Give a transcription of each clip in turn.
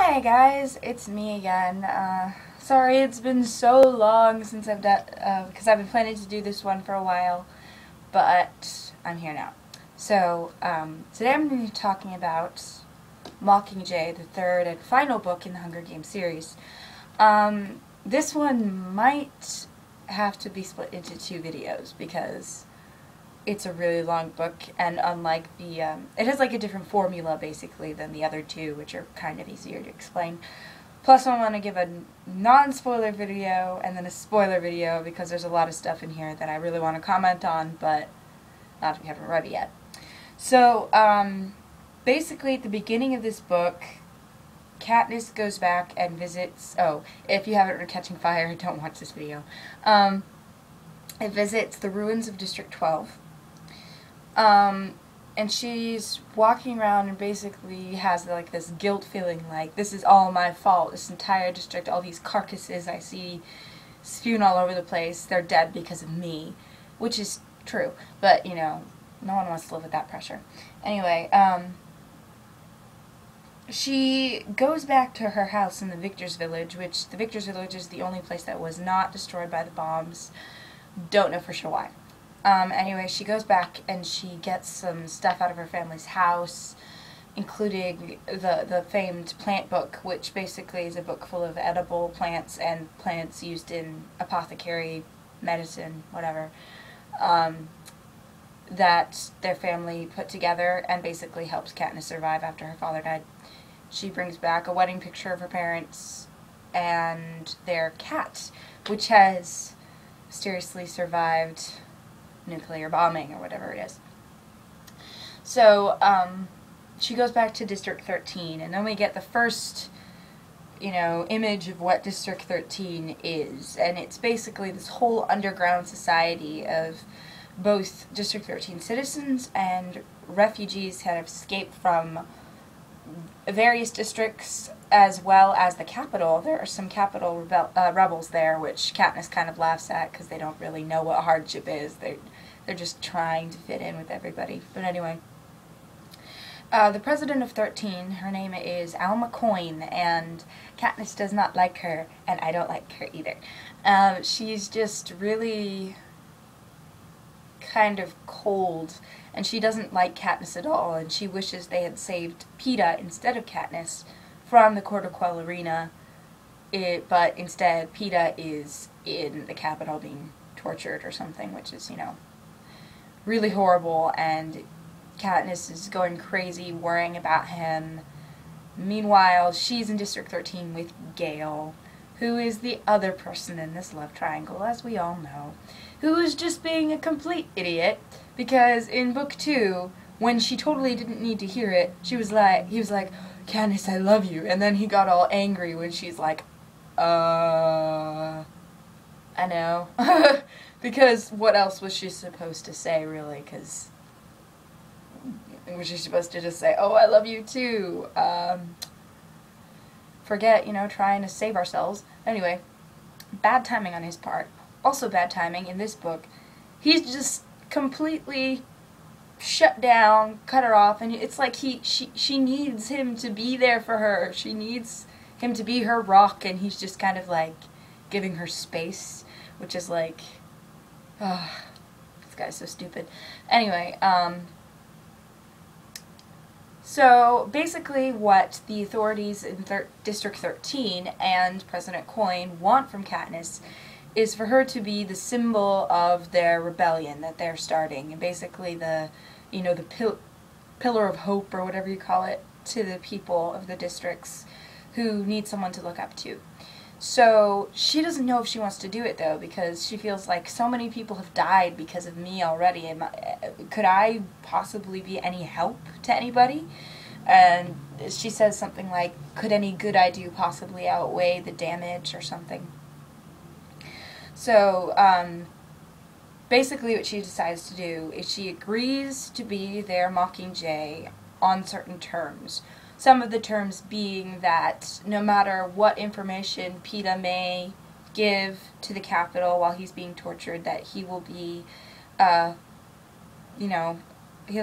Hi guys, it's me again. Sorry it's been so long since I've done, because I've been planning to do this one for a while, but I'm here now. So, today I'm going to be talking about Mockingjay, the third and final book in the Hunger Games series. This one might have to be split into two videos because it's a really long book, and unlike the, it has like a different formula basically than the other two, which are kind of easier to explain. Plus I want to give a non-spoiler video and then a spoiler video because there's a lot of stuff in here that I really want to comment on, but not if we haven't read it yet. So, basically at the beginning of this book, Katniss goes back and visits, if you haven't read Catching Fire, don't watch this video. It visits the ruins of District 12. And she's walking around and basically has like this guilt feeling like this is all my fault, this entire district, all these carcasses I see spewing all over the place, they're dead because of me, which is true, but you know, no one wants to live with that pressure. Anyway, she goes back to her house in the Victor's Village, which the Victor's Village is the only place that was not destroyed by the bombs. Don't know for sure why. Anyway, she goes back and she gets some stuff out of her family's house, including the famed plant book, which basically is a book full of edible plants and plants used in apothecary, medicine, whatever, that their family put together and basically helps Katniss survive after her father died. She brings back a wedding picture of her parents and their cat, which has mysteriously survived nuclear bombing or whatever it is. So, she goes back to District 13, and then we get the first, image of what District 13 is, and it's basically this whole underground society of both District 13 citizens and refugees that have escaped from various districts, as well as the capital. There are some capital rebels there, which Katniss kind of laughs at because they don't really know what hardship is. They're just trying to fit in with everybody. But anyway, the president of 13, her name is Alma Coin, and Katniss does not like her, and I don't like her either. She's just really kind of cold, and she doesn't like Katniss at all, and she wishes they had saved Peeta instead of Katniss from the Court of Quell arena, but instead Peeta is in the Capitol being tortured or something, which is, really horrible, and Katniss is going crazy worrying about him. Meanwhile, she's in District 13 with Gale, who is the other person in this love triangle, as we all know, who is just being a complete idiot, because in Book 2, when she totally didn't need to hear it, he was like, Katniss, I love you, and then he got all angry when she's like, I know, because what else was she supposed to say, really, because was she supposed to just say, oh, I love you too, forget, trying to save ourselves. Anyway, bad timing on his part. Also bad timing in this book. He's just completely shut down, cut her off, and it's like she needs him to be there for her. She needs him to be her rock, and he's just kind of like giving her space, which is like, this guy's so stupid. Anyway, so basically what the authorities in District 13 and President Coin want from Katniss is for her to be the symbol of their rebellion that they're starting, and basically the pillar of hope, or whatever you call it, to the people of the districts who need someone to look up to. So she doesn't know if she wants to do it, though, because she feels like so many people have died because of me already. Could I possibly be any help to anybody? And she says something like, could any good I do possibly outweigh the damage, or something? So, basically what she decides to do is she agrees to be their Mockingjay on certain terms. Some of the terms being that no matter what information Peeta may give to the Capitol while he's being tortured, that he will be, he'll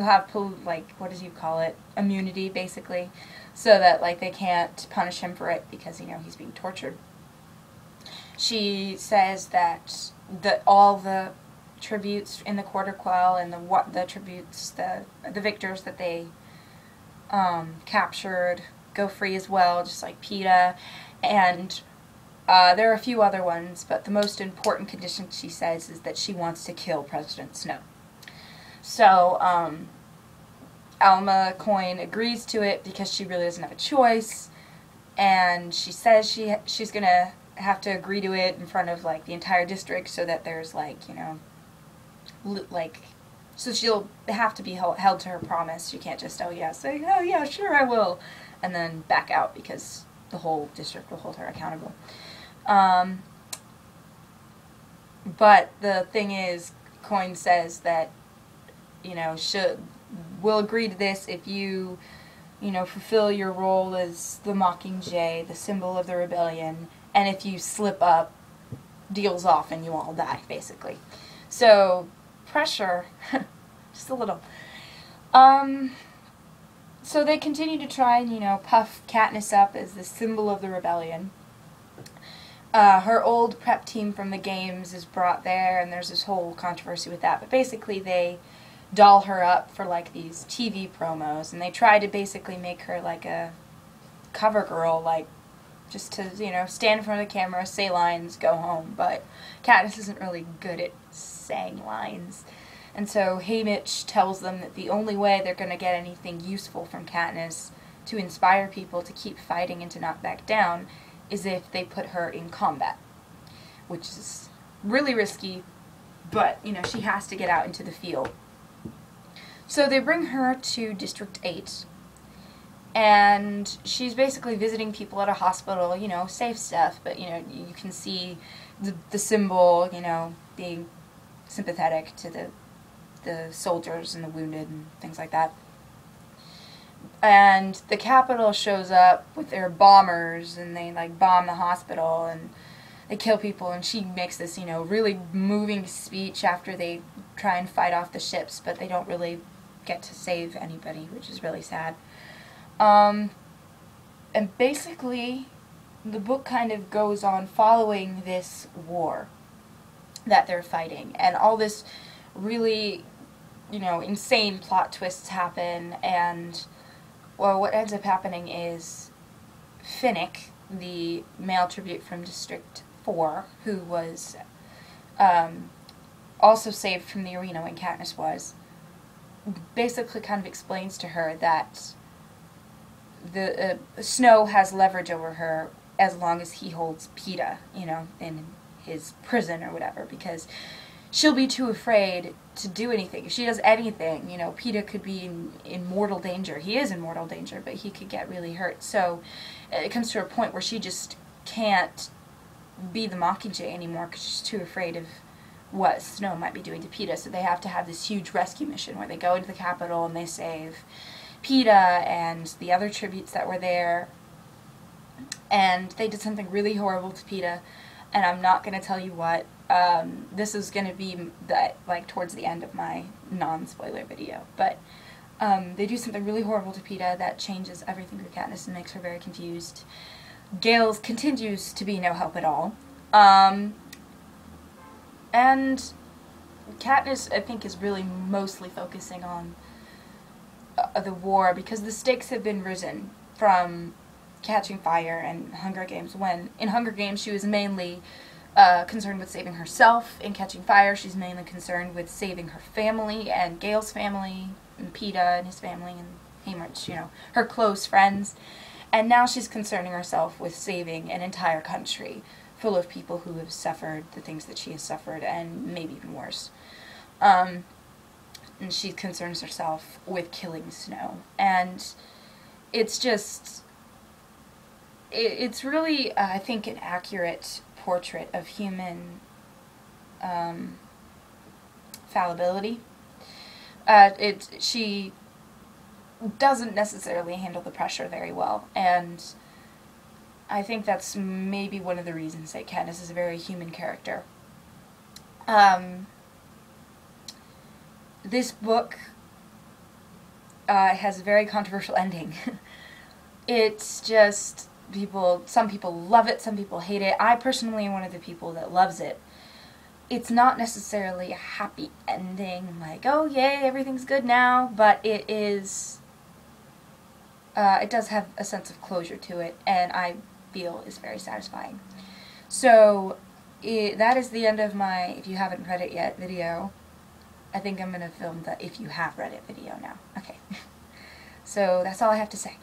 have, what does he call it, immunity, basically. so that, like, they can't punish him for it because, you know, he's being tortured. She says that all the tributes in the Quarter Quell and the tributes, the victors that they captured go free as well, just like PETA, and there are a few other ones, but the most important condition, she says, is that she wants to kill President Snow. So Alma Coin agrees to it because she really doesn't have a choice, and she says she's gonna have to agree to it in front of, like, the entire district, so that there's, like, you know, like, so she'll have to be held to her promise. She can't just, oh yeah, say, oh yeah, sure I will, and then back out, because the whole district will hold her accountable. But the thing is, Coin says that, you know, we'll agree to this if you know, fulfill your role as the Mockingjay, the symbol of the rebellion, and if you slip up, deal's off and you all die, basically. So, pressure, just a little. So they continue to try and, you know, puff Katniss up as the symbol of the rebellion. Her old prep team from the games is brought there, and there's this whole controversy with that, but basically they doll her up for, like, these TV promos, and they try to basically make her like a cover girl, like, just to, you know, stand in front of the camera, say lines, go home, but Katniss isn't really good at saying lines. And so Haymitch tells them that the only way they're going to get anything useful from Katniss to inspire people to keep fighting and to not back down is if they put her in combat, which is really risky, but, you know, she has to get out into the field. So they bring her to District 8, and she's basically visiting people at a hospital, you know, safe stuff, but, you know, you can see the symbol, you know, being sympathetic to the soldiers and the wounded and things like that. And the Capitol shows up with their bombers, and they, like, bomb the hospital, and they kill people, and she makes this, you know, really moving speech after they try and fight off the ships, but they don't really get to save anybody, which is really sad. And basically, the book kind of goes on following this war that they're fighting, and all this really, you know, insane plot twists happen, and, well, what ends up happening is Finnick, the male tribute from District 4, who was also saved from the arena when Katniss was, basically kind of explains to her that the Snow has leverage over her as long as he holds PETA, you know, in his prison or whatever, because she'll be too afraid to do anything. If she does anything, you know, PETA could be in mortal danger. He is in mortal danger, but he could get really hurt. So it comes to a point where she just can't be the Mockingjay anymore because she's too afraid of what Snow might be doing to PETA. So they have to have this huge rescue mission where they go into the Capitol and they save PETA and the other tributes that were there. And they did something really horrible to PETA, and I'm not going to tell you what. This is going to be like towards the end of my non-spoiler video, but they do something really horrible to PETA that changes everything for Katniss and makes her very confused. Gale continues to be no help at all, and Katniss, I think, is really mostly focusing on the war because the stakes have been risen from Catching Fire and Hunger Games, when in Hunger Games she was mainly concerned with saving herself. In Catching Fire, she's mainly concerned with saving her family and Gale's family and PETA and his family and Haymitch, you know, her close friends. And now she's concerning herself with saving an entire country full of people who have suffered the things that she has suffered, and maybe even worse. And she concerns herself with killing Snow. And it's just, it's really, I think, an accurate portrait of human fallibility. She doesn't necessarily handle the pressure very well, and I think that's maybe one of the reasons that Katniss is a very human character. This book has a very controversial ending. It's just some people love it, some people hate it. I personally am one of the people that loves it. It's not necessarily a happy ending, like, oh yay, everything's good now, but it is, it does have a sense of closure to it, and I feel is very satisfying. So, that is the end of my if you haven't read it yet video. I think I'm going to film the if you have read it video now. Okay. So, that's all I have to say.